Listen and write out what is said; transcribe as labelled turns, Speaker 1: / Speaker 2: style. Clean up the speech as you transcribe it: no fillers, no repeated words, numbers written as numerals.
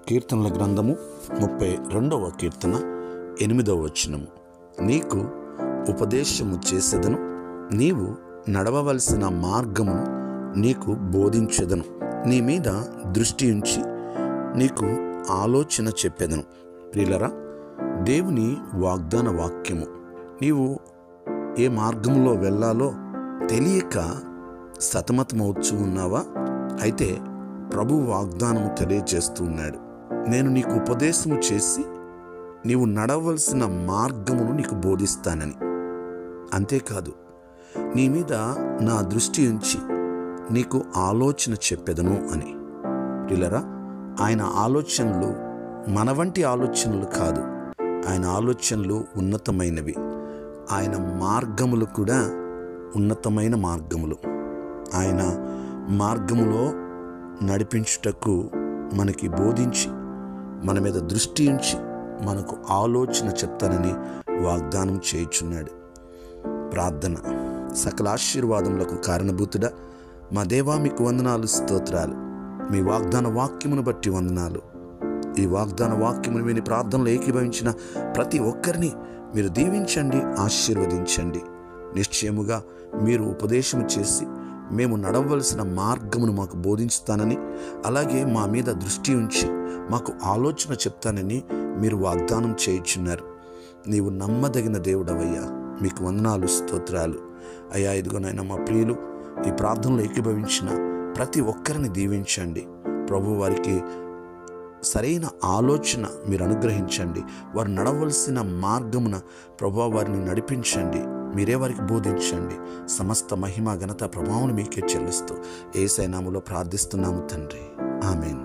Speaker 1: కీర్తనల గ్రంథము 32వ కీర్తన 8వ వచనము. నీకు ఉపదేశము చేసేదను, నీవు నడవవలసిన మార్గమును నీకు బోధించెదను. నీ మీద దృష్టి ఉంచి నీకు ఆలోచన చెప్పెదను. ప్రియులరా, దేవుని వాగ్దాన వాక్యము. నీవు ఏ మార్గంలో వెళ్ళాలో తెలియక సతమతమవుతూ ఉన్నావా? అయితే ప్రభు వాగ్దానము తెలియజేస్తూ ఉన్నాడు. నేను నీకు ఉపదేశము చేసి నీవు నడవలసిన మార్గమును నీకు బోధిస్తానని. అంతేకాదు, నీ మీద నా దృష్టి ఉంచి నీకు ఆలోచన చెప్పెదను అని. ప్రియులరా, ఆయన ఆలోచనలు మన వంటి ఆలోచనలు కాదు. ఆయన ఆలోచనలు ఉన్నతమైనవి. ఆయన మార్గములు కూడా ఉన్నతమైన మార్గములు. ఆయన మార్గములో నడిపించుటకు మనకి బోధించి మన మీద దృష్టి ఉంచి మనకు ఆలోచన చెప్తానని వాగ్దానం చేయుచున్నాడు. ప్రార్థన. సకల ఆశీర్వాదములకు కారణభూతుడా మా దేవా, మీకు వందనాలు, స్తోత్రాలు. మీ వాగ్దాన వాక్యమును బట్టి వందనాలు. ఈ వాగ్దాన వాక్యమును విని ప్రార్థనలు ఏకీభవించిన ప్రతి ఒక్కరిని మీరు దీవించండి, ఆశీర్వదించండి. నిశ్చయముగా మీరు ఉపదేశం చేసి మేము నడవలసిన మార్గమును మాకు బోధిస్తానని, అలాగే మా మీద దృష్టి ఉంచి మాకు ఆలోచన చెప్తానని మీరు వాగ్దానం చేయుచున్నారు. నీవు నమ్మదగిన దేవుడవయ్యా, మీకు వందనాలు, స్తోత్రాలు అయ్యా. ఇదిగోనైనా మా ప్రియులు ఈ ప్రార్థనలో ఏకీభవించిన ప్రతి ఒక్కరిని దీవించండి ప్రభు. వారికి సరైన ఆలోచన మీరు అనుగ్రహించండి. వారు నడవలసిన మార్గమున ప్రభు వారిని నడిపించండి. మీరే వారికి బోధించండి. సమస్త మహిమ, ఘనత, ప్రభావం మీకే చెల్లిస్తూ యేసయ్య నామములో ప్రార్థిస్తున్నాము తండ్రి. ఆమేన్.